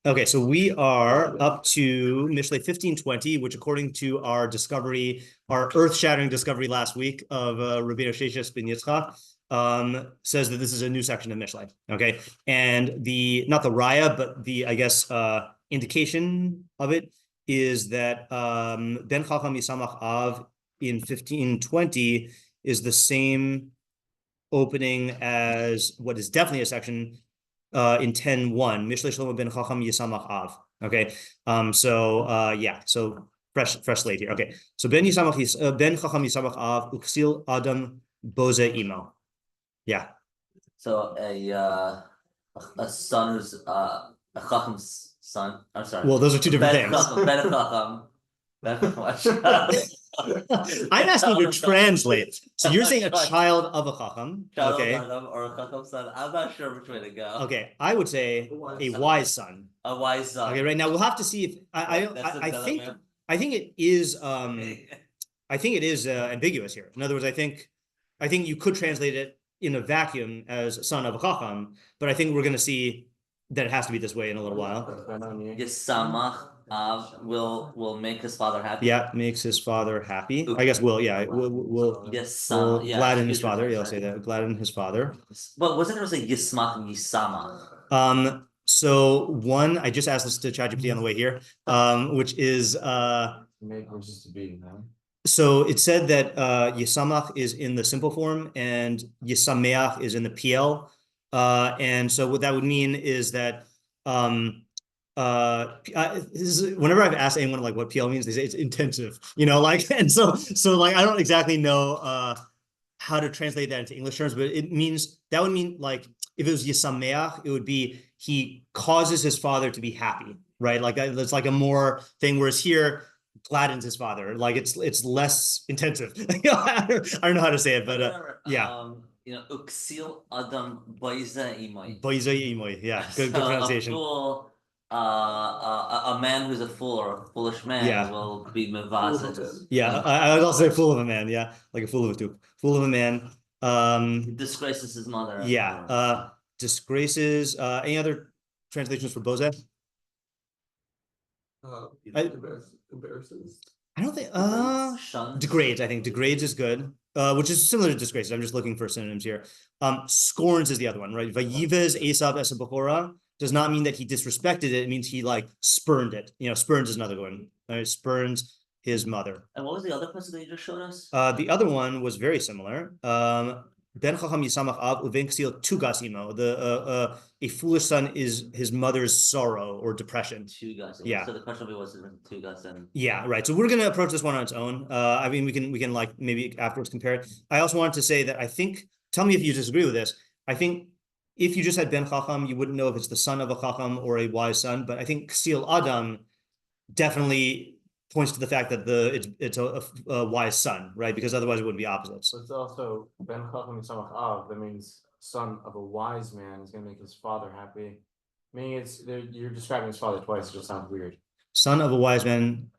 Okay, so we are up to Mishlei 1520, which according to our discovery, our earth-shattering discovery last week of Rabbi R Sheishes ben Yitzchak, says that this is a new section of Mishlei. Okay, and not the raya, but the, I guess, indication of it is that Ben Chacham Yisamach Av in 1520 is the same opening as what is definitely a section in 10:1, Mishlei Shlomo ben Chacham Yisamach Av. Okay, so fresh slate here. Okay, so Ben Chacham Yisamach Av Uksil Adam Boze Imo. Yeah. So a son who's a Chacham's son. I'm sorry. Well, those are two different things. Ben Chacham. I'm asking you to translate. So you're saying a child of a chacham, okay? Or a chacham's son. I'm not sure which way to go. Okay, I would say a wise son. A wise son. Okay, right now we'll have to see if I think it is ambiguous here. In other words, I think you could translate it in a vacuum as son of a chacham, but I think we're going to see that it has to be this way in a little while. Yisamach will make his father happy. Yeah, makes his father happy. I guess will gladden his father. Yeah, I'll say that. Gladden his father. But wasn't there like Yismach and Yisamach? So one, I just asked this to ChatGPT on the way here, which is so it said that Yisamach is in the simple form and Yisameach is in the PL. And so what that would mean is that whenever I've asked anyone like what PL means, they say it's intensive, and so like I don't exactly know how to translate that into English terms, but that would mean like if it was Yisameach, it would be he causes his father to be happy, right? Like it's like a more thing, whereas here gladdens his father, like it's less intensive. I don't know how to say it, but yeah. Uksil Adam Boiza Imoy. Boiza Imoy, yeah, good pronunciation. A man who's a fool or a foolish man will be mevazes. Yeah, I would also say fool of a man. Yeah, like a fool of a dupe. Fool of a man. He disgraces his mother. Yeah. Disgraces. Any other translations for boze? Embarrasses. I don't think. Degrades. I think degrades is good. Which is similar to disgraces. I'm just looking for synonyms here. Scorns is the other one, right? Vayivez Esav es Bechora does not mean that he disrespected it. It means he like spurned it. Spurns is another one. Right? Spurns his mother. And what was the other person that you just showed us? The other one was very similar. Ben Chacham Yisamach Av Uven Ksil Tugas Imo. A foolish son is his mother's sorrow or depression. Tugas. Yeah. So the question was Tugas and. Yeah, right. So we're gonna approach this one on its own. I mean, we can like maybe afterwards compare it. I also wanted to say that I think. Tell me if you disagree with this. I think if you just had Ben Chacham, you wouldn't know if it's the son of a Chacham or a wise son. But I think Ksil Adam definitely points to the fact that it's a wise son, right? Because otherwise it wouldn't be opposites. But it's also Ben Chacham Yisamach Av. That means son of a wise man is going to make his father happy. Meaning you're describing his father twice. It just sounds weird. Son of a wise man.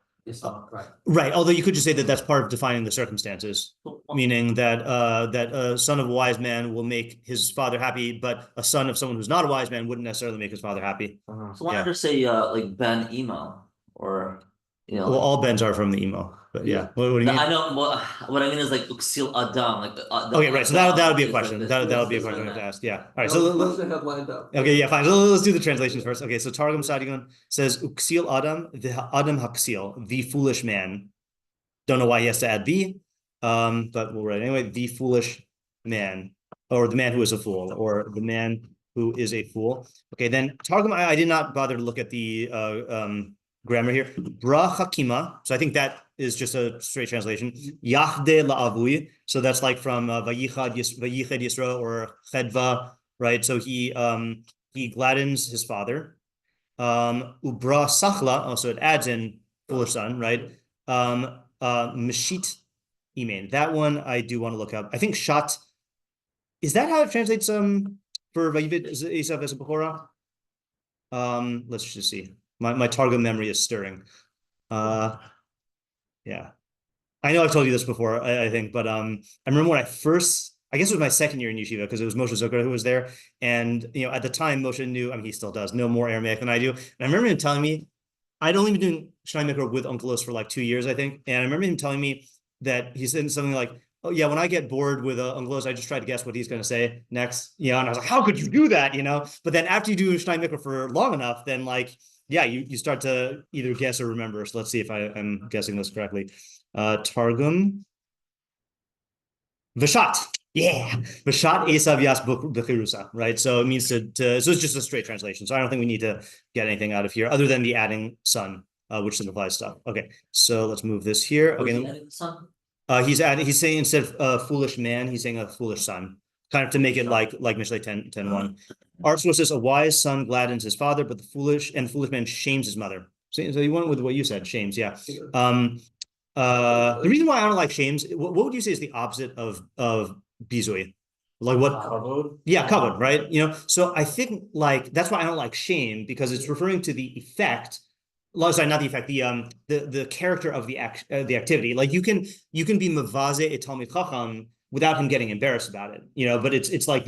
Right. Although you could just say that that's part of defining the circumstances, meaning that a son of a wise man will make his father happy, but a son of someone who's not a wise man wouldn't necessarily make his father happy. So why not just say like Ben Emo or. Well, all Bens are from the emo, but yeah. What do you mean? I know what I mean is like Uksil Adam, like. Okay, right. So that would be a question. That would be a question I have to ask. Yeah. All right. So let's lined up. Okay. Yeah. Fine. So let's do the translations first. Okay. So Targum Sadigon says Uksil Adam, the Adam Haksil, the foolish man. Don't know why he has to add the, but we'll write anyway. The foolish man, or the man who is a fool, or the man who is a fool. Okay. Then Targum. I did not bother to look at the grammar here. Bra Hakima. So I think that is just a straight translation. Yahde la'avui. So that's like from Vayichad Yisro or Chedva, right? So he gladdens his father. Ubra Sachla. Also, it adds in foolish son, right? Meshit Imen. That one I do want to look up. I think Shat. Is that how it translates for Vayivid Esav as a Bechora? Let's just see. My Targum memory is stirring. Yeah. I know I've told you this before, I think, but I remember when I first I guess it was my second year in yeshiva because it was Moshe Zucker who was there. And, at the time, Moshe knew, I mean, he still does, know more Aramaic than I do. And I remember him telling me, I'd only been doing Shnai Mikra with Onkelos for like 2 years, I think. And I remember him telling me that he said something like, oh, yeah, when I get bored with Onkelos, I just try to guess what he's going to say next. And I was like, how could you do that? But then after you do Shnai Mikra for long enough, then you start to either guess or remember. So let's see if I'm guessing this correctly. Targum. Vashat. Yeah. Vashat Esav Yas Bechirusa, right? So it means so it's just a straight translation. So I don't think we need to get anything out of here other than the adding son, which simplifies stuff. Okay. So let's move this here. Okay. He's saying instead of foolish man, he's saying a foolish son, kind of to make it like Mishlei 10:1. R Sheishes says a wise son gladdens his father, but the foolish man shames his mother. So you went with what you said, shames, yeah. The reason why I don't like shames, what would you say is the opposite of bizui? Like what? Kavod? Yeah, kavod, right? So I think that's why I don't like shame, because it's referring to the effect. Sorry, not the effect. The character of the activity. Like you can be mavaze a talmid chacham without him getting embarrassed about it. But it's like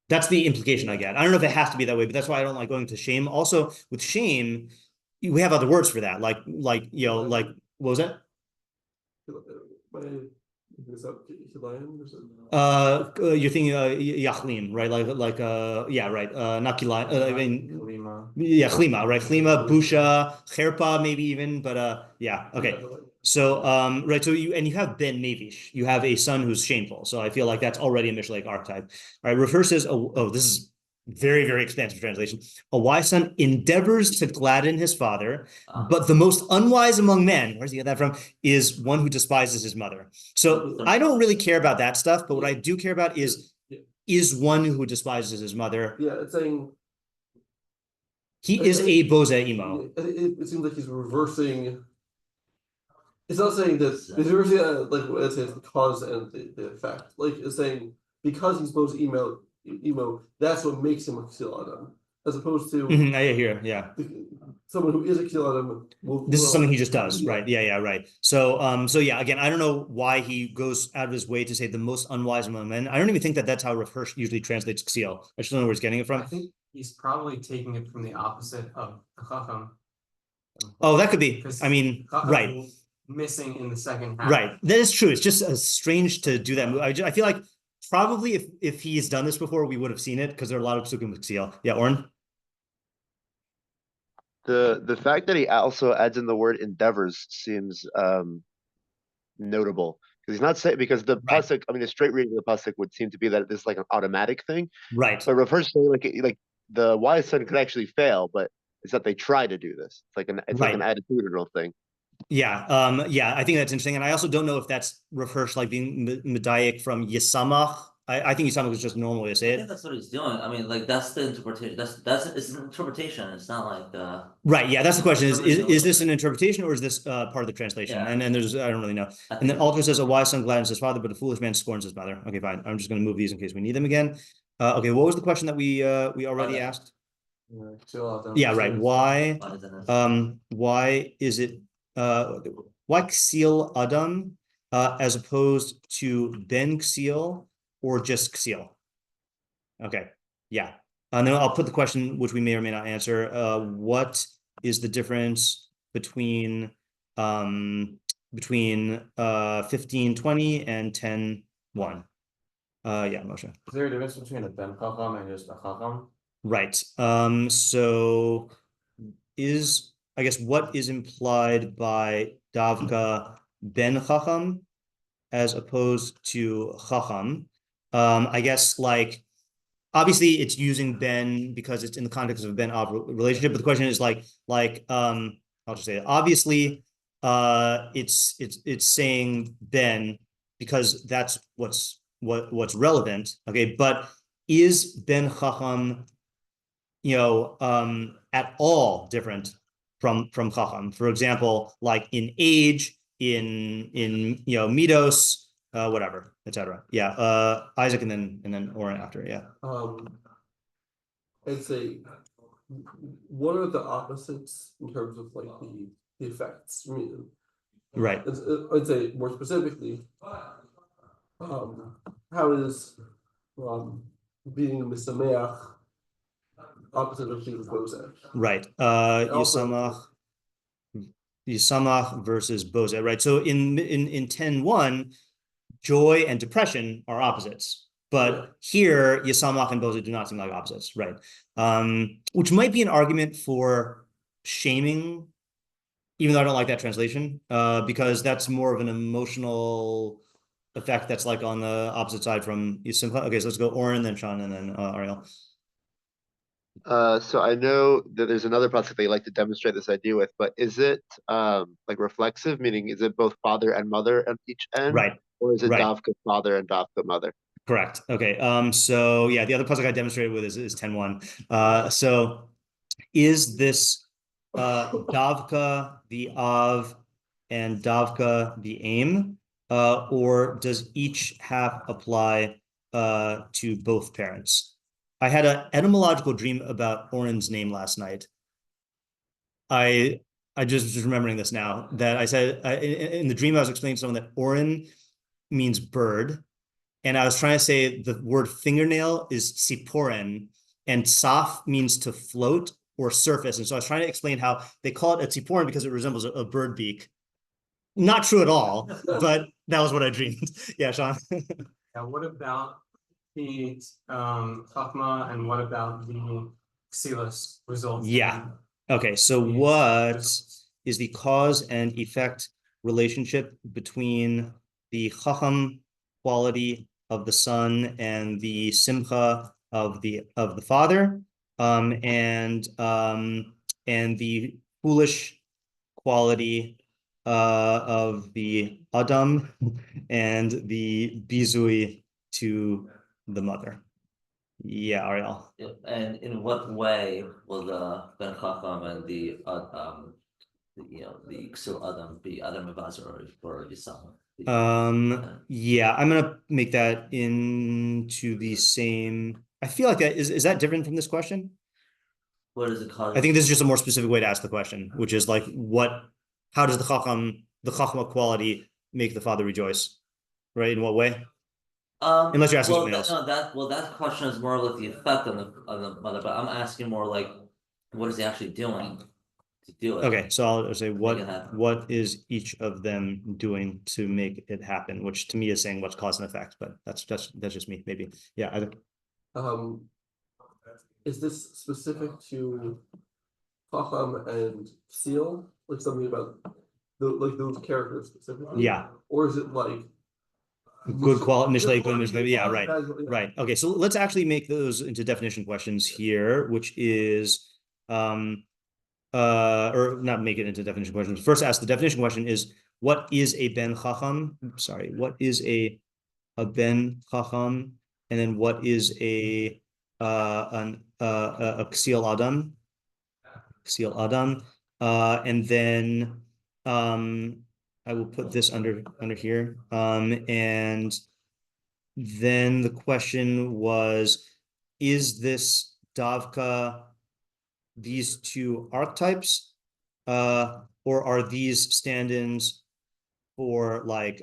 that's the implication I get. I don't know if it has to be that way, but that's why I don't like going to shame. Also, with shame, we have other words for that. Like what was that? You're thinking yachlim, right? Yeah, right. Not kilai. I mean, Kalima. yeah, chlima, right? Chlima, busha, cherpa, maybe even, but yeah, okay. So right, so you have ben mavish, you have a son who's shameful. So I feel like that's already a Mishlei archetype. All right, Rav Hirsch says, oh, this is very, very expansive translation. A wise son endeavors to gladden his father, but the most unwise among men, where's he get that from, is one who despises his mother. So I don't really care about that stuff, but what I do care about is one who despises his mother. Yeah, it's saying he is a boze imo. It seems like he's reversing. It's not saying that it's reversing let's say it's the cause and the effect. Like it's saying because he's boze emo, that's what makes him a ksil adam, as opposed to I hear, yeah. Someone who is a ksil adam. This is something he just does, right? Yeah, right. So yeah, again, I don't know why he goes out of his way to say the most unwise among men. I don't even think that's how Rav Hirsch usually translates ksil. I just don't know where he's getting it from. I think he's probably taking it from the opposite of the chacham. Oh, that could be. I mean, right. Missing in the second half. Right. That is true. It's just strange to do that. I feel like probably if he's done this before, we would have seen it because there are a lot of psukim with ksil. Yeah, Oren? The fact that he also adds in the word endeavors seems notable, because he's not saying, because the pasuk, I mean, the straight reading of the pasuk would seem to be that this is like an automatic thing, right? But Rav Hirsch saying like the wise son could actually fail, but it's that they try to do this. It's like an attitudinal thing. Yeah, I think that's interesting, and I also don't know if that's Rav Hirsch like being medayik from Yisamach. I think Yisamach is just normal to say it. I think that's what he's doing. I mean, like that's the interpretation. It's an interpretation. It's not like right. Yeah, that's the question. Is this an interpretation or is this part of the translation? Yeah. And then there's I don't really know. And then Alter says a wise son gladdens his father, but a foolish man scorns his mother. Okay, fine. I'm just going to move these in case we need them again. Okay, what was the question that we already asked? Yeah, right. Why is it why ksil adam as opposed to ben ksil or just ksil? Okay, yeah. And then I'll put the question, which we may or may not answer. What is the difference between 15:20 and 10:1? Yeah, Moshe. Is there a difference between a ben chacham and just a chacham? Right. So I guess what is implied by davka ben chacham as opposed to chacham? I guess obviously it's using ben because it's in the context of a ben av relationship, but the question is I'll just say it. Obviously it's saying ben because that's what's relevant. Okay, but is ben chacham at all different from chacham? For example, like in age, in midos, whatever, etc. Yeah, Isaac and then Oren after. Yeah. I'd say what are the opposites in terms of like the effects? I mean, right. I'd say more specifically, how is being misameach opposite of being bozeh? Right. Also- Yisamach versus bozeh. Right. So in 10:1, joy and depression are opposites. But here, Yisamach and bozeh do not seem like opposites. Right. Which might be an argument for shaming, even though I don't like that translation, because that's more of an emotional effect that's like on the opposite side from Yisimcha. Okay, so let's go Oren, then Sean, and then Ariel. So I know that there's another pasuk they like to demonstrate this idea with, but is it like reflexive, meaning is it both father and mother at each end? Right. Or is it Right. davka father and davka mother? Correct. Okay. So yeah, the other pasuk I demonstrated with is 10:1. So is this davka the av and davka the aim, or does each half apply to both parents? I had an etymological dream about Oren's name last night. I just remembering this now, that I said in the dream I was explaining to someone that Oren means bird, and I was trying to say the word fingernail is tziporen, and saf means to float or surface. And so I was trying to explain how they call it a tziporen because it resembles a bird beak. Not true at all, but that was what I dreamed. Yeah, Sean. Yeah, what about the chachma, and what about the xelos results? Yeah. Okay, so what is the cause and effect relationship between the chacham quality of the son and the simcha of the father, and the foolish quality of the adam and the bizui to the mother? Yeah, Ariel. And in what way will the Ben Chacham and the Ksil Adam be Adam Mevazor or Yisam? Yeah, I'm gonna make that into the same. I feel like that is that different from this question? What is it called? I think this is just a more specific way to ask the question, which is like, how does the chachma quality make the father rejoice? Right? In what way? Unless you're asking something else. That question is more like the effect on the mother, but I'm asking more like, what is he actually doing to do it? Okay, so I'll say Make it happen. what is each of them doing to make it happen, which to me is saying what's cause and effect, but that's just me, maybe. Yeah. Is this specific to Chacham and Seal? Like something about those characters specifically? Yeah. Or is it like Good quality, Mishlei, good Mishlei, Mishlei. Yeah, right. yeah. Right. Okay, so let's actually make those into definition questions here, which is or not make it into definition questions. First, ask the definition question is, what is a ben chacham? Sorry, what is a ben chacham? And then what is a ksil adam? Ksil adam. And then I will put this under here. And then the question was, is this davka these two archetypes, or are these stand-ins for like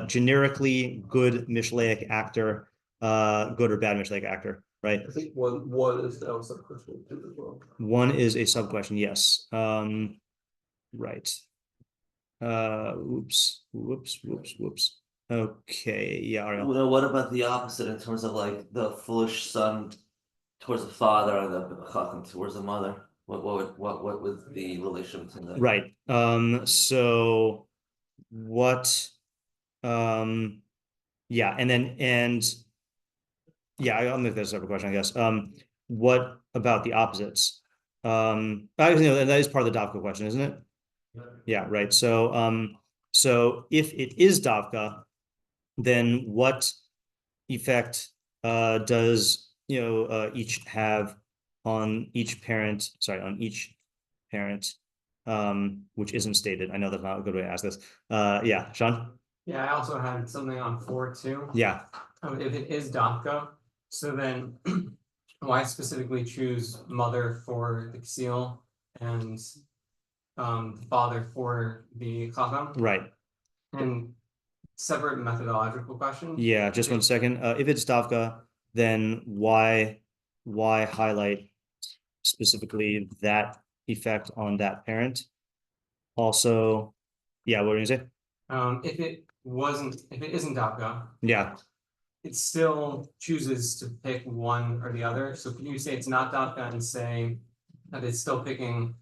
generically good Mishleic actor, good or bad Mishleic actor, right? I think one is now a sub-question as well. One is a sub-question, yes. Right. Whoops. Okay, yeah, Ariel. Well, what about the opposite in terms of like the foolish son towards the father and the Chacham towards the mother? What would the relationship between them? Right. So what yeah, and yeah, I'll make that a separate question, I guess. What about the opposites? That is part of the Davka question, isn't it? Yeah, right. So so if it is Davka, then what effect does each have on each parent, which isn't stated. I know that's not a good way to ask this. Yeah, Sean? Yeah, I also had something on 4 too. Yeah. If it is Dafka, so then why specifically choose mother for the Ksil and father for the Chacham? Right. And separate methodological question. Yeah, just one second. If it's Davka, then why highlight specifically that effect on that parent? Also, yeah, what were you gonna say? If it isn't DACA, Yeah, it still chooses to pick one or the other. So can you say it's not DACA and say that it's still picking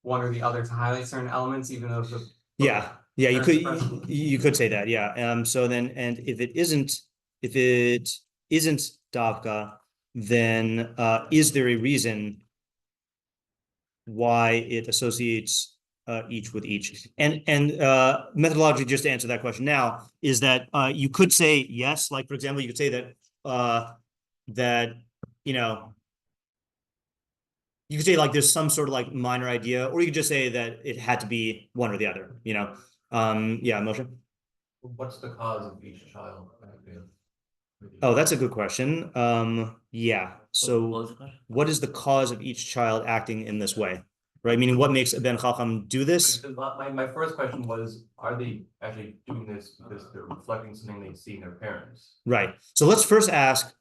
one or the other to highlight certain elements, even though the yeah, you Parents could present. say that, yeah. So then, and if it isn't Davka, then is there a reason why it associates each with each? And methodology, just to answer that question now, is that you could say yes, like for example, you could say that that you know you could say like there's some sort of like minor idea, or you could just say that it had to be one or the other, yeah, Moshe. What's the cause of each child? Oh, that's a good question. Yeah. What So was the question? what is the cause of each child acting in this way? Right? Meaning what makes a Ben Chacham do this? My first question was, are they actually doing this because they're reflecting something they see in their parents? Right. So let's first ask,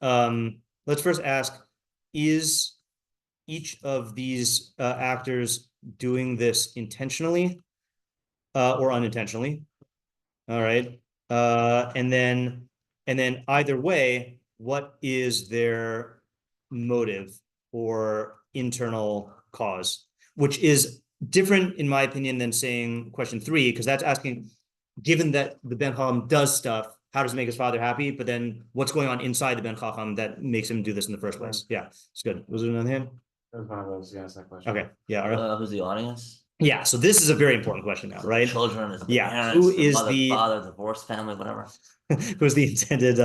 is each of these actors doing this intentionally or unintentionally? All right. And then either way, what is their motive or internal cause? Which is different, in my opinion, than saying question 3, because that's asking, given that the Ben Chacham does stuff, how does it make his father happy? But then what's going on inside the Ben Chacham that makes him do this in the first place? Yeah, it's good. Was there another hand? That was one of those, yes, that question. Okay, yeah. Ariel? Who's the audience? Yeah, so this is a very important question now, right? Children, is it the Yeah, parents, who the is mother, the- father, divorced family, whatever. who's the intended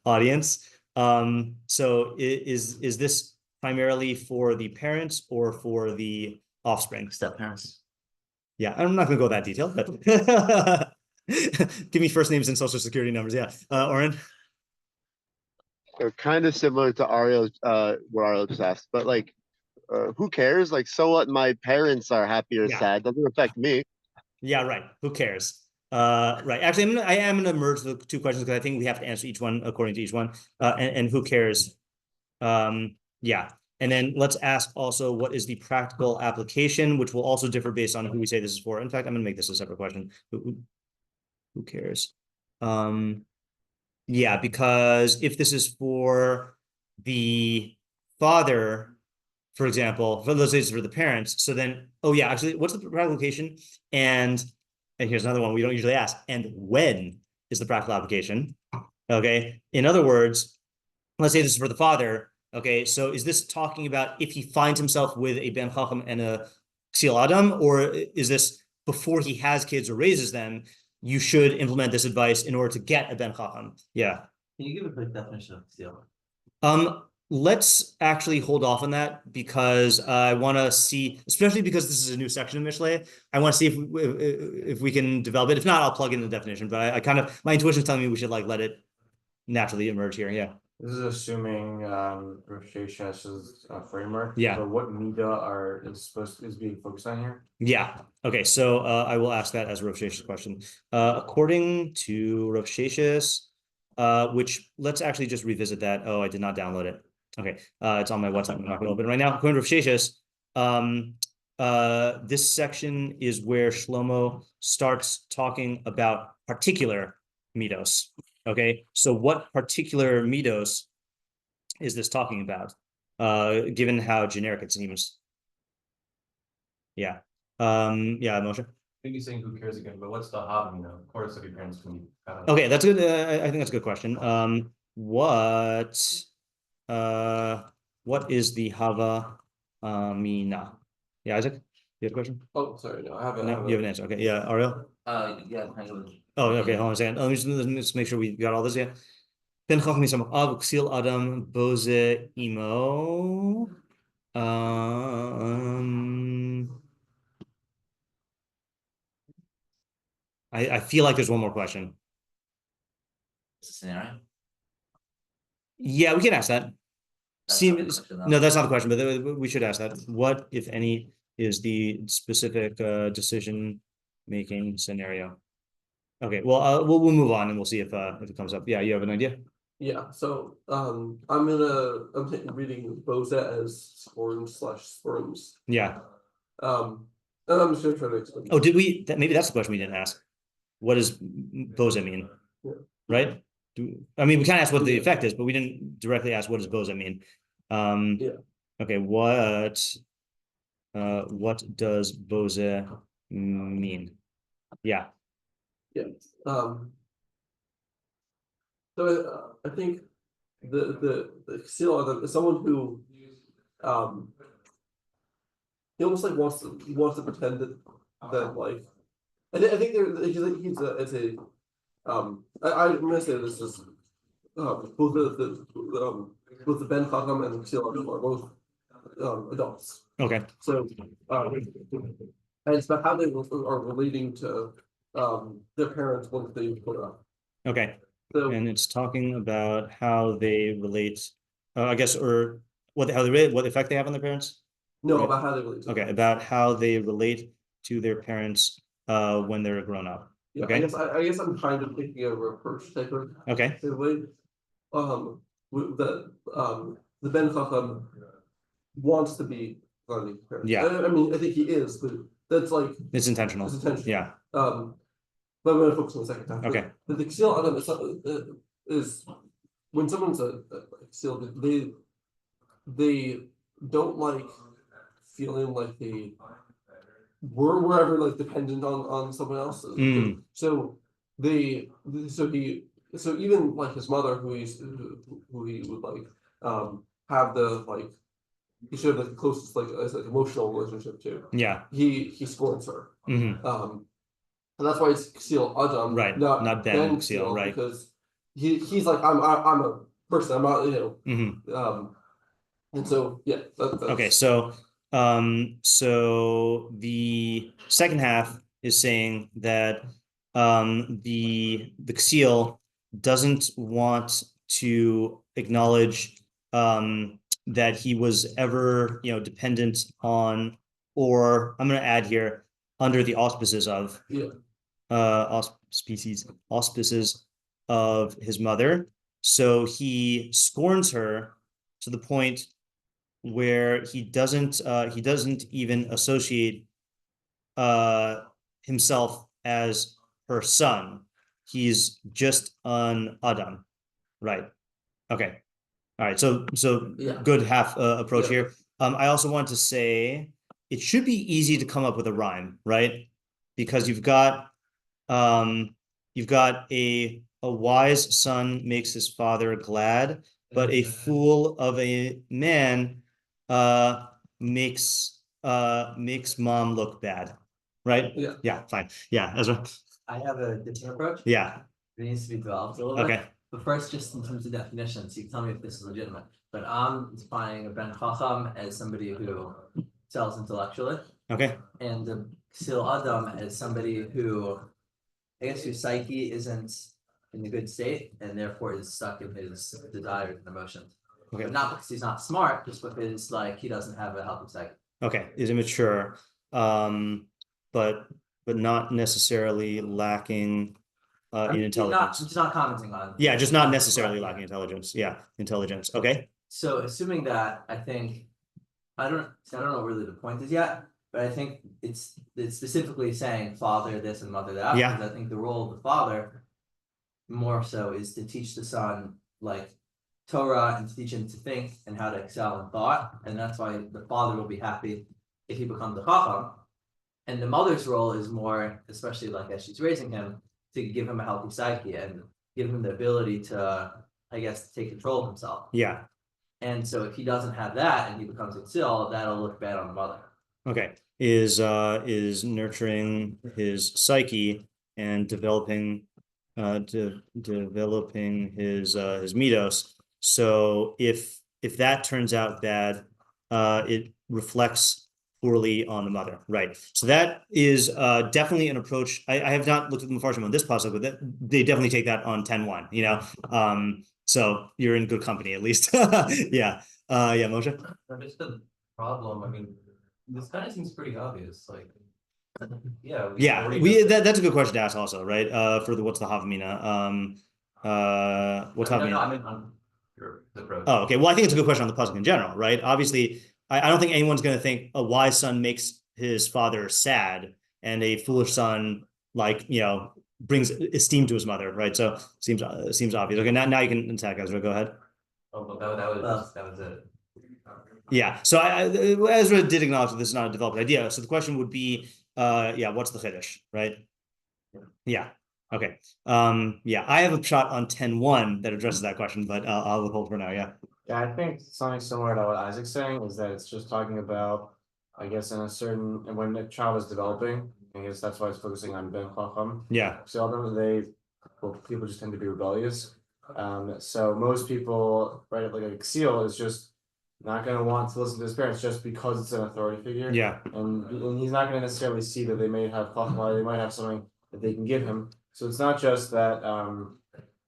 audience? So is this primarily for the parents or for the offspring? Step parents. Yeah, I'm not gonna go that detailed, but give me first names and social security numbers. Yeah, Oren. They're kind of similar to what Ariel just asked, but like, who cares? Like, so what? My parents are happy or Yeah. sad doesn't affect me. Yeah, right. Who cares? Right. Actually, I am gonna merge the two questions because I think we have to answer each one according to each one. And who cares? Yeah. And then let's ask also what is the practical application, which will also differ based on who we say this is for. In fact, I'm gonna make this a separate question. Who cares? Yeah, because if this is for the father, for example, let's say it's for the parents. So then, oh yeah, actually, what's the practical application? And here's another one we don't usually ask. And when is the practical application? Okay. In other words, let's say this is for the father. Okay. So is this talking about if he finds himself with a Ben Chacham and a Ksil Adam, or is this before he has kids or raises them, you should implement this advice in order to get a Ben Chacham? Yeah. Can you give a quick definition of Ksil? Let's actually hold off on that because I want to see, especially because this is a new section of Mishlei, I want to see if we can develop it. If not, I'll plug in the definition. But I kind of, my intuition is telling me we should like let it naturally emerge here. Yeah. This is assuming Rav Hirsch's framework. Yeah. So what midah is being focused on here? Yeah. Okay. So I will ask that as a Rav Sheishes question. According to Rav Sheishes, which let's actually just revisit that. Oh, I did not download it. Okay. It's on my website. I'm not going to open it right now. According to Rav Sheishes, this section is where Shlomo starts talking about particular midos. Okay. So what particular midos is this talking about? Given how generic it seems. Yeah. Yeah, Moshe. I think he's saying who cares again, but what's the hobby? Of course, every parents can be kind of. Okay, that's good. I think that's a good question. What is the Hava Mina? Yeah, Isaac, you have a question? Oh, sorry, no, I have No, you have an answer. Okay, yeah, Ariel. Yeah, kind of. Oh, okay. Hold on a second. Let me just make sure we got all this. Yeah. Ben Chacham Yisam Av Ksil Adam Boze Imo. I feel like there's one more question. It's a scenario. Yeah, we can ask that. That's not the Seems question, though. no, that's not the question, but we should ask that. What, if any, is the specific decision making scenario? Okay, well, we'll move on and we'll see if it comes up. Yeah, you have an idea? Yeah, so I'm reading Boza as sperms. Yeah. And I'm just gonna try to explain. Oh, maybe that's the question we didn't ask. What does boza mean? Yeah. Right? I mean, we kind of asked what the effect is, but we didn't directly ask what does boza mean. Yeah. Okay, what does boza mean? Yeah. Yeah. So I think the Xeon is someone who he almost like wants to pretend that like I think I'm gonna say this is both the Ben Chacham and Xeon are both adults. Okay. So and it's about how they are relating to their parents once they grow up. Okay. So And it's talking about how they relate, I guess, or how they relate, what effect they have on their parents. no, Right. about how they relate to Okay, them. about how they relate to their parents when they're grown up. Yeah, Okay. I guess I'm kind of thinking of a approach type of Okay. way. The Ben Chacham wants to be learning parents. Yeah. I mean, I think he is, but that's like It's intentional. it's intentional. Yeah. But I'm gonna focus on the second half. Okay. But the Ksil Adam is when someone's a Ksil, they don't like feeling like they were ever like dependent on someone else. Mm. So even like his mother, who he would like have the like he should have the closest like emotional relationship to. Yeah. He scorns her. Mm-hmm. And that's why it's Ksil Adam, Right. Not Ben Ksil, right. because he's like I'm a person, I'm not, Mm-hmm. And so yeah. That's... Okay, so the second half is saying that the Ksil doesn't want to acknowledge that he was ever dependent on, or I'm going to add here, under the auspices of auspices of his mother. So he scorns her to the point where he doesn't even associate himself as her son. He's just an Adam, right? Okay, all right. So Yeah. Good half approach Yeah. here. I also want to say it should be easy to come up with a rhyme, right? Because you've got a wise son makes his father glad, but a fool of a man makes mom look bad, right? Yeah. Fine. Yeah, Ezra. I have a different approach. Yeah. It needs to be developed a little bit. Okay. But first, just in terms of definitions, you can tell me if this is legitimate. But I'm defining a Ben Chacham as somebody who sells intellectually, Okay. and the Ksil Adam as somebody who, I guess, whose psyche isn't in a good state, and therefore is stuck in his desires and emotions. Okay. But not because he's not smart, just because he doesn't have a healthy psyche. Okay. Is immature, but not necessarily lacking in intelligence. Just not commenting on. Yeah, just not necessarily lacking intelligence. Yeah, intelligence. Okay. So assuming that, I think, I don't know really the point is yet, but I think it's specifically saying father this and mother that. Yeah. Because I think the role of the father more so is to teach the son like Torah and to teach him to think and how to excel in thought. And that's why the father will be happy if he becomes a chacham. And the mother's role is more, especially like as she's raising him, to give him a healthy psyche and give him the ability to, I guess, take control of himself. Yeah. And so if he doesn't have that and he becomes a tzil, that'll look bad on the mother. Okay. Is nurturing his psyche and developing developing his midos. So if that turns out bad, it reflects poorly on the mother, right? So that is definitely an approach. I have not looked at the meforshim on this pasuk, but they definitely take that on 10-1, so you're in good company at least. Yeah. Moshe. Just the problem, I mean, this kind of seems pretty obvious, like Yeah, that's a good question to ask also, right? For the what's the Havamina? What's Havamina? Oh, okay. Well, I think it's a good question on the pasuk in general, right? Obviously, I don't think anyone's going to think a wise son makes his father sad, and a foolish son, like, brings esteem to his mother, right? So seems obvious. Okay, now you can attack, Ezra. Go ahead. Oh, well, that was it. Yeah. So Ezra did acknowledge that this is not a developed idea. So the question would be, what's the chiddush, right? Yeah. Okay. Yeah, I have a shot on 10:1 that addresses that question, but I'll withhold for now. Yeah. Yeah, I think something similar to what Isaac's saying is that it's just talking about, I guess, in a certain, and when a child is developing, I guess that's why it's focusing on Ben Chacham. Yeah. Seldom people just tend to be rebellious. So most people, right, like a Ksil is just not going to want to listen to his parents just because it's an authority figure. Yeah. And he's not going to necessarily see that they may have Chacham, they might have something that they can give him. So it's not just that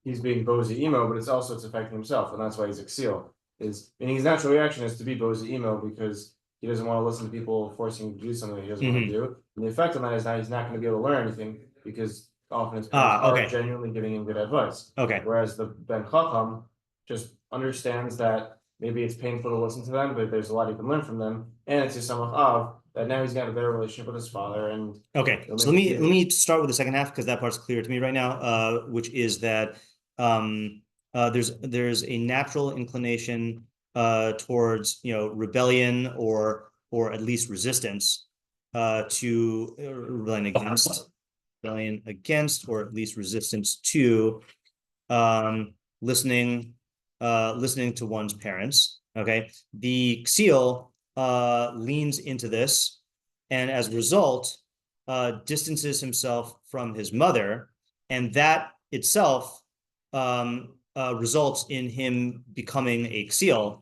he's being bozy emo, but it's affecting himself, and that's why he's a Ksil. And his natural reaction is to be bozy emo because he doesn't want to listen to people forcing him to do something he doesn't want to do. And the effect on that is now he's not going to be able to learn anything because often his parents are genuinely giving him good advice. Okay. Whereas the Ben Chacham just understands that maybe it's painful to listen to them, but there's a lot he can learn from them, and it's just some of that now he's got a better relationship with his father. And okay, so let me start with the second half because that part's clear to me right now. Which is that there's a natural inclination towards rebellion or at least resistance to rebellion against or at least resistance to listening to one's parents. Okay, the Ksil leans into this, and as a result, distances himself from his mother, and that itself results in him becoming a Ksil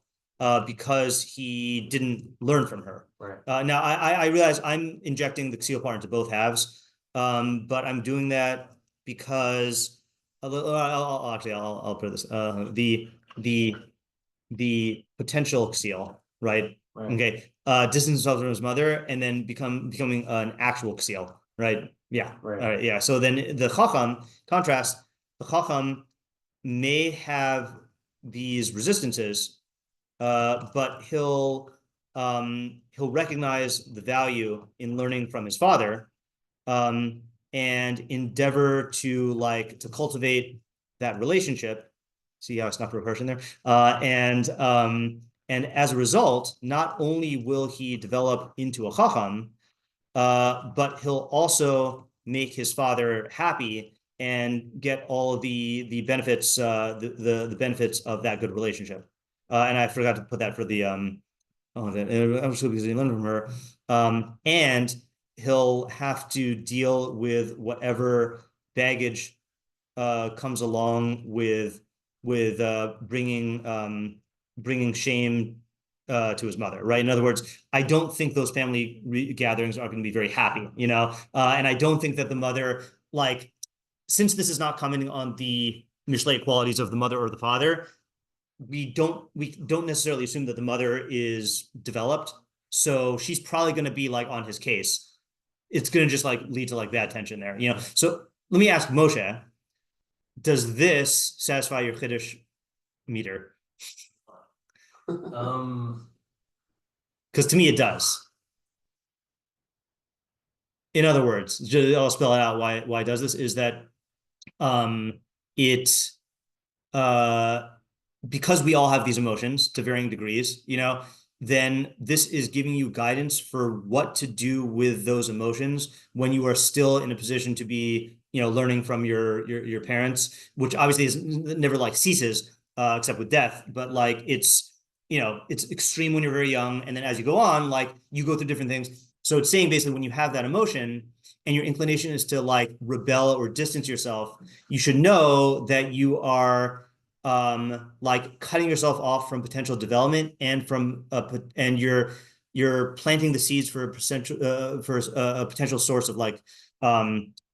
because he didn't learn from her. Right. Now, I realize I'm injecting the Ksil part into both halves, but I'm doing that because I'll put this the potential Ksil, right? Okay, distance himself from his mother and then becoming an actual Ksil, right? Yeah. Right. All right. Yeah. So then the Chacham contrast. The Chacham may have these resistances, but he'll recognize the value in learning from his father, and endeavor to cultivate that relationship. See how I snuck Rav Hirsch in there, and as a result, not only will he develop into a Chacham, but he'll also make his father happy and get all the benefits, the benefits of that good relationship. And I forgot to put that for the because he learned from her, and he'll have to deal with whatever baggage comes along with bringing shame to his mother, right? In other words, I don't think those family gatherings are going to be very happy, and I don't think that the mother, since this is not commenting on the Mishlei qualities of the mother or the father, we don't necessarily assume that the mother is developed, so she's probably going to be on his case. It's going to just lead to bad tension there, So let me ask Moshe, does this satisfy your chiddush meter? Because to me it does. In other words, I'll spell it out why it does this, is that because we all have these emotions to varying degrees, then this is giving you guidance for what to do with those emotions when you are still in a position to be, learning from your parents, which obviously never ceases except with death, but it's extreme when you're very young, and then as you go on, you go through different things. So it's saying basically when you have that emotion and your inclination is to rebel or distance yourself, you should know that you are cutting yourself off from potential development and and you're planting the seeds for a potential source of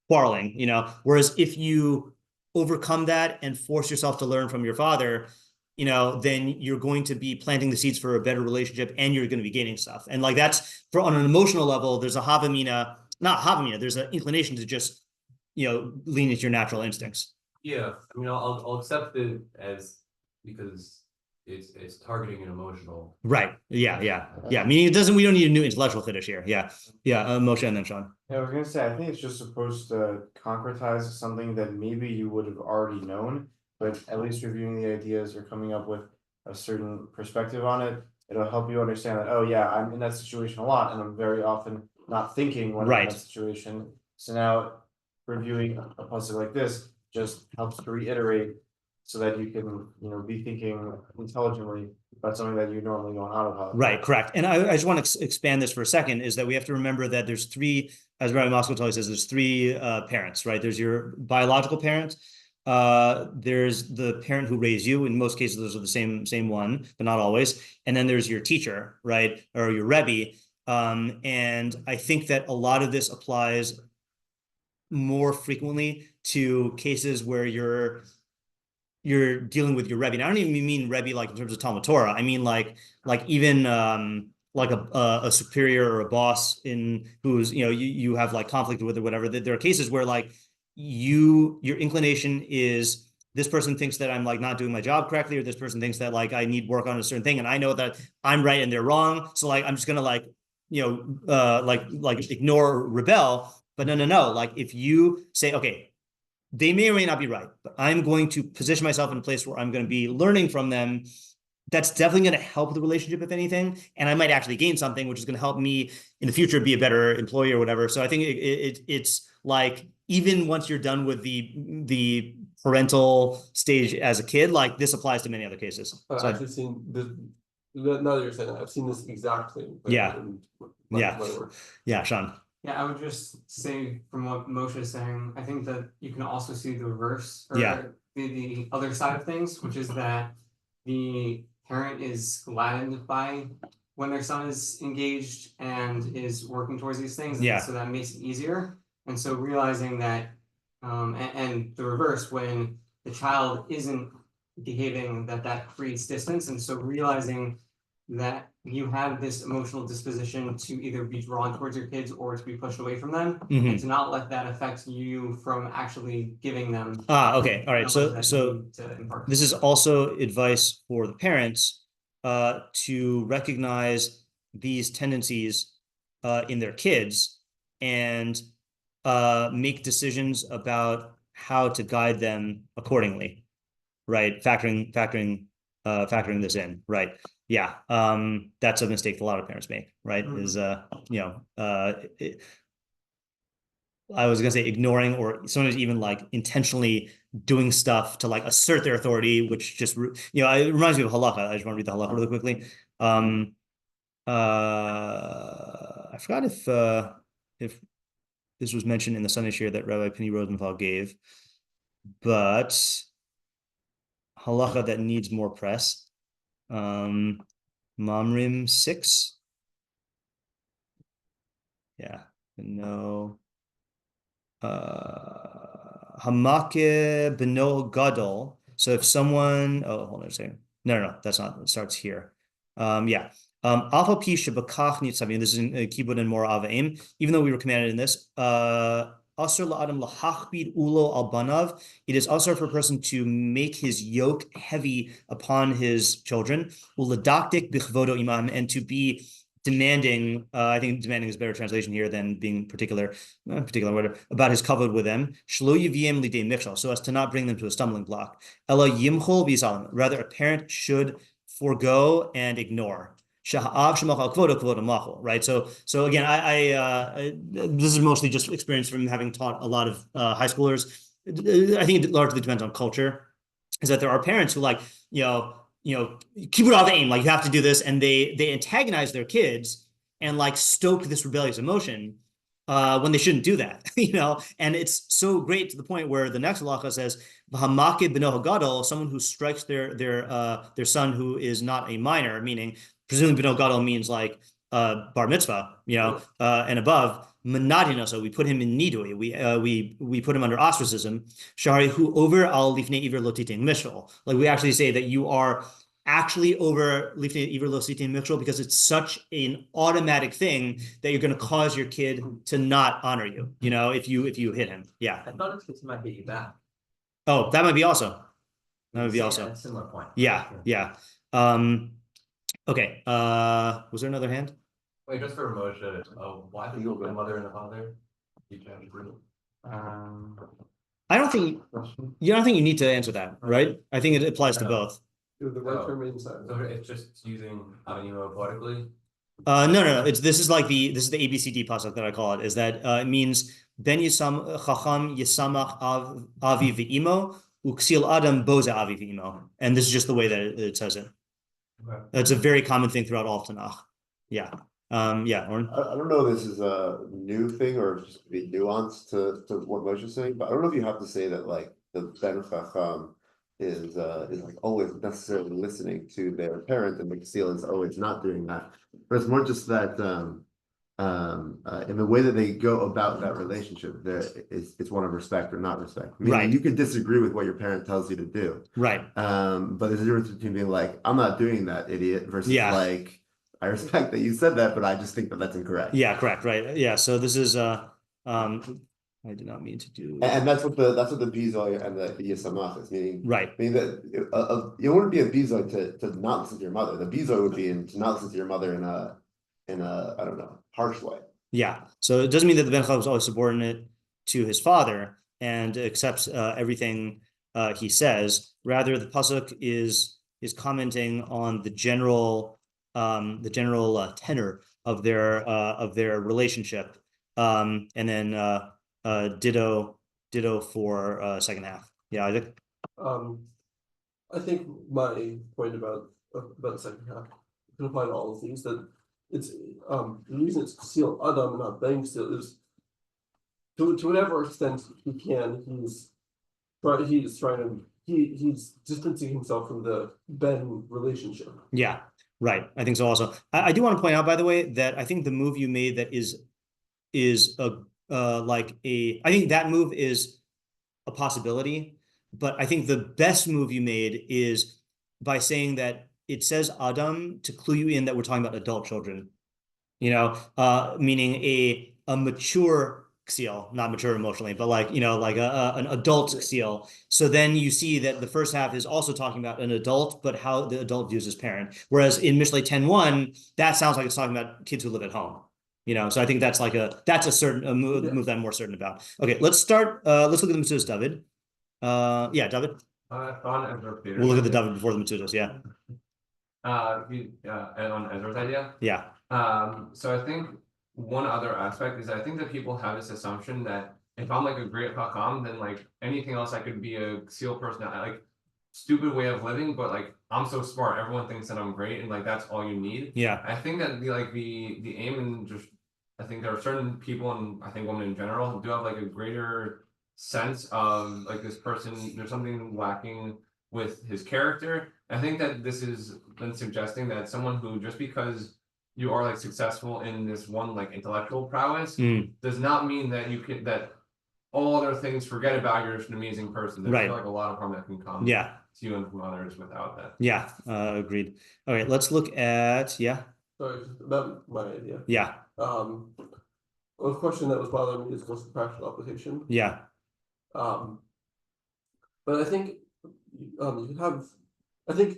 quarreling, whereas if you overcome that and force yourself to learn from your father, then you're going to be planting the seeds for a better relationship and you're going to be gaining stuff. And that's on an emotional level, there's a havamina not havamina. There's an inclination to just, lean into your natural instincts. Yeah, I mean, I'll accept it as because it's targeting an emotional. Right. Yeah. Meaning we don't need a new intellectual chiddush here. Yeah. Moshe and then Sean. Yeah, I was gonna say, I think it's just supposed to concretize something that maybe you would have already known, but at least reviewing the ideas or coming up with a certain perspective on it, it'll help you understand that, oh yeah, I'm in that situation a lot, and I'm very often not thinking when I'm in that situation. So now reviewing a pasuk like this just helps to reiterate so that you can, be thinking intelligently about something that you normally don't out of. Right, correct. And I just want to expand this for a second, is that we have to remember that there's three, as Rabbi Moscow says, there's three parents, right? There's your biological parent, there's the parent who raised you. In most cases, those are the same one, but not always. And then there's your teacher, right? Or your Rebbe. And I think that a lot of this applies more frequently to cases where you're dealing with your Rebbe. And I don't even mean Rebbe like in terms of Talmud Torah. I mean like even like a superior or a boss who's you have like conflict with or whatever. There are cases where like your inclination is, this person thinks that I'm like not doing my job correctly, or this person thinks that like I need work on a certain thing, and I know that I'm right and they're wrong. So like I'm just gonna like like ignore or rebel. But no. Like if you say, okay, they may or may not be right, but I'm going to position myself in a place where I'm going to be learning from them. That's definitely going to help the relationship, if anything. And I might actually gain something, which is going to help me in the future be a better employee or whatever. So I think it's like, even once you're done with the parental stage as a kid, like this applies to many other cases. I've actually seen this, now that you're saying that, I've seen this exact thing. Yeah. My Yeah, Sean. Yeah, I would just say from what Moshe is saying, I think that you can also see the reverse, or the other side of things, which is that the parent is gladdened by when their son is engaged and is working towards these things. Yeah. So that makes it easier. And so realizing that, and the reverse, when the child isn't behaving, that creates distance. And so realizing that you have this emotional disposition to either be drawn towards your kids or to be pushed away from them, and to not let that affect you from actually giving them. Okay. All right. So this is also advice for the parents to recognize these tendencies in their kids and make decisions about how to guide them accordingly, right? Factoring this in, right? Yeah, that's a mistake a lot of parents make, right? Is I was gonna say ignoring, or sometimes even like intentionally doing stuff to like assert their authority, which just it reminds me of halakha. I just want to read the halakha really quickly. I forgot if this was mentioned in the Sunday shiur that Rabbi Penny Rosenthal gave, but halakha that needs more press. Mamrim 6. Yeah, no. Hamake beno gadol. So if someone, hold on a second. No, that's not. It starts here. Yeah. Alpha P Shabakach Nitzavim. This is in Kibud and Mora Avaim. Even though we were commanded in this, Asr la'adam lahachbid ulo al banav. It is also for a person to make his yoke heavy upon his children. Uladaktik bichvodo imam, and to be demanding. I think demanding is a better translation here than being particular, whatever, about his kavod with them. Shlo yiviem lidei michshal, so as to not bring them to a stumbling block. Ela yimchol v'yisalim. Rather, a parent should forego and ignore. Right. So again, I this is mostly just experience from having taught a lot of high schoolers. I think it largely depends on culture. Is that there are parents who like, keep it off aim, like you have to do this, and they antagonize their kids and like stoke this rebellious emotion when they shouldn't do that, and it's so great to the point where the next halacha says, "V'hamake b'no hagadol," someone who strikes their son who is not a minor, meaning presumably b'no gadol means like bar mitzvah, and above. Menadina, so we put him in nidui. We put him under ostracism. Shari hu over al lifnei iver lotiting mishal. Like we actually say that you are actually over lifting iver lo sitin mikshel because it's such an automatic thing that you're going to cause your kid to not honor you, you know, if you hit him. Yeah. I thought it's because he might hit you back. Oh, that might be also. That would be Same- also. Similar point. Yeah. Okay. Was there another hand? Wait, just for Moshe, why the mother and the father? You can't agree. I don't think you need to answer that, right? I think it applies to both. The right term inside. So it's just using emo poetically. No. This is the ABCD pasuk that I call it. Is that it means ben yisam chacham yisamach avi v'imo uksil adam boze avi v'imo, and this is just the way that it says it. Okay. It's a very common thing throughout all of Tanakh. Yeah. Oren? I don't know if this is a new thing or just to be nuanced to what Moshe is saying, but I don't know if you have to say that like the Ben Chacham is like always necessarily listening to their parent and the Ksil is always not doing that. But it's more just that in the way that they go about that relationship, it's one of respect or not respect. Meaning Right. you could disagree with what your parent tells you to do. Right. But there's a difference between being like, I'm not doing that, idiot, versus like, I respect that you said that, but I just think that that's incorrect. Yeah, correct. Right. Yeah. So this is I did not mean to do. And that's what the bizoi and the yisamach is meaning. Right. I mean that it wouldn't be a bizoi to not listen to your mother. The bizoi would be to not listen to your mother in a I don't know, harsh way. Yeah. So it doesn't mean that the Ben Chacham is always subordinate to his father and accepts everything he says. Rather, the pasuk is commenting on the general tenor of their relationship, and then ditto for second half. Yeah, Isaac. I think my point about the second half can apply to all of these, that it's the reason it's Ksil Adam and not Ben Ksil is to whatever extent he can, he's distancing himself from the Ben relationship. Yeah, right. I think so also. I do want to point out, by the way, that I think the move you made that is I think that move is a possibility, but I think the best move you made is by saying that it says Adam to clue you in that we're talking about adult children, you know, meaning a mature Ksil, not mature emotionally, but like, you know, like an adult Ksil. So then you see that the first half is also talking about an adult, but how the adult views his parent. Whereas in Mishlei 10:1, that sounds like it's talking about kids who live at home. You know, so I think that's a certain move that I'm more certain about. Okay, let's start. Let's look at the Metzudas David. Yeah, David. We'll look at the David before the Metzudas. Yeah. And on Ezra's idea. Yeah. So I think one other aspect is I think that people have this assumption that if I'm like a great Chacham, then like anything else I could be a Ksil person, like stupid way of living, but like I'm so smart, everyone thinks that I'm great, and like that's all you need. Yeah. I think that the aim and just I think there are certain people, and I think women in general, who do have like a greater sense of like this person, there's something lacking with his character. I think that this has been suggesting that someone who, just because you are like successful in this one like intellectual prowess does not mean that you can, that all other things, forget about, you're just an amazing person. There's like a lot of harm that can come to you and from others without that. Yeah, agreed. All right, let's look at Sorry, about my idea. Yeah. A question that was bothering me is what's the practical application? Yeah. But I think I think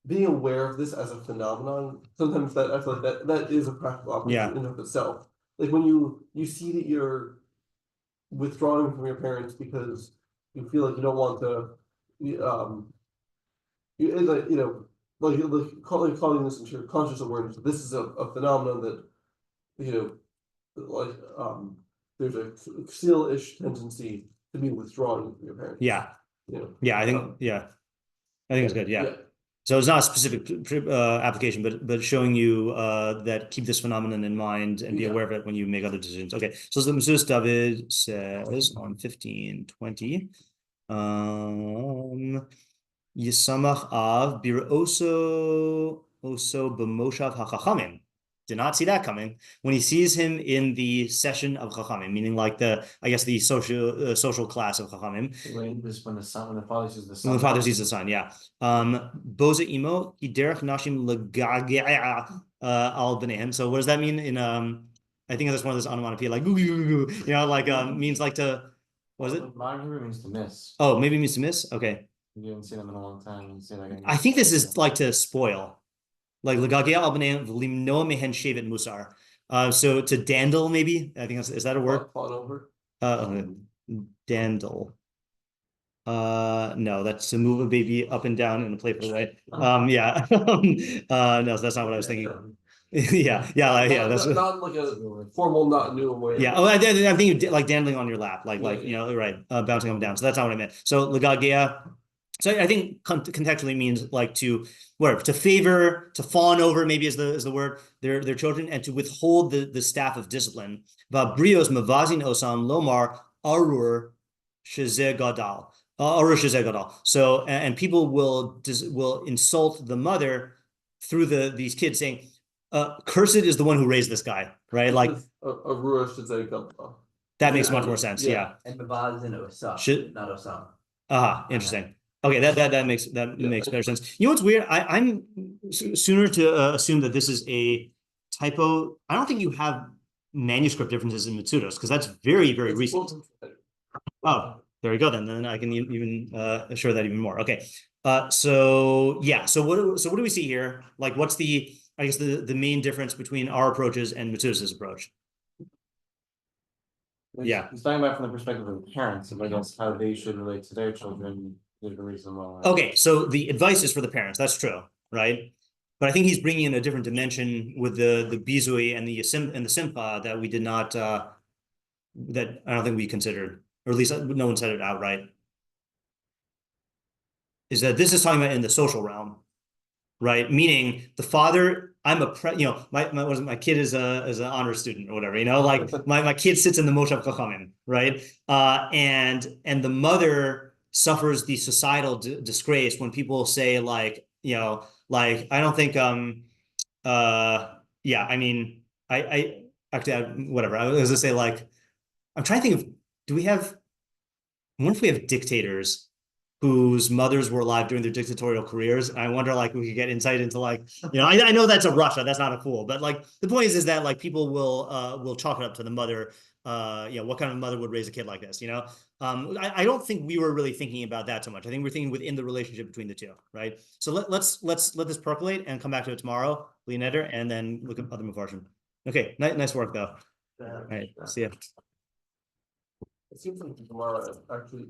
being aware of this as a phenomenon, sometimes that I feel like that is a practical application in and of itself. Like when you see that you're withdrawing from your parents because you feel like you don't want to, calling this into your conscious awareness. This is a phenomenon that, there's a Ksil-ish tendency to be withdrawn from your parents. Yeah. I think it's good. Yeah. So it's not a specific application, but showing you that keep this phenomenon in mind and be aware of it when you make other decisions. Okay, so the Metzudas David says on 15:20, Yisamach av bir oso b'moshav hachachamim. did not see that coming. When he sees him in the session of Chachamim, meaning like the social class of Chachamim. When the father sees the son. When the father sees the son, yeah. Boza imo hiderech nashim legagea al b'neihem. So what does that mean in I think that's one of those onomatopoeia, like means like to, what is it? Modern Hebrew means to miss. Oh, maybe it means to miss. Okay. You haven't seen them in a long time. You say that I think this is like to spoil, like legagea al b'neihem v'limnoa mehen shevet musar. So to dandle, maybe, I think is that a word? Fawn over. Dandle. No, that's to move a baby up and down in a playful way. Yeah. No, that's not what I was thinking. Yeah. That's not like a formal, not new way. yeah. Oh, I think like dandling on your lap, like right, bouncing up and down. So that's not what I meant. So legagea. So I think contextually means like to favor, to fawn over, maybe is the word, their children, and to withhold the staff of discipline. Brios mavazin osam lomar arur shezeh gadal. So and people will insult the mother through these kids, saying, "Cursed is the one who raised this guy," right? Like that makes much more sense. Yeah. And Mavaz and Osam, not Osam. Interesting. Okay, that makes better sense. You know what's weird? I'm sooner to assume that this is a typo. I don't think you have manuscript differences in Metzudas because that's very, very recent. Oh, there we go. Then I can even assure that even more. Okay. So yeah. So what do we see here? Like, what's the main difference between our approaches and Metzudas' approach? Yeah. He's talking about from the perspective of the parents, and I guess how they should relate to their children. Okay, so the advice is for the parents. That's true, right? But I think he's bringing in a different dimension with the bizui and the simcha that we did not, that I don't think we considered, or at least no one said it outright. Is that this is talking about in the social realm, right? Meaning the father, my kid is an honor student or whatever, like my kid sits in the Moshav Chachamim, right? And the mother suffers the societal disgrace when people say like I don't think I actually whatever I was gonna say, like I'm trying to think of, what if we have dictators whose mothers were alive during their dictatorial careers? I wonder, like, we could get insight into, like, I know that's a Russia, that's not a fool, but like the point is that like people will chalk it up to the mother. What kind of mother would raise a kid like this? I don't think we were really thinking about that so much. I think we're thinking within the relationship between the two, right? So let's let this percolate and come back to it tomorrow, Leoneder, and then look at other meforshim. Okay, nice work though. All right, see ya. It seems like tomorrow actually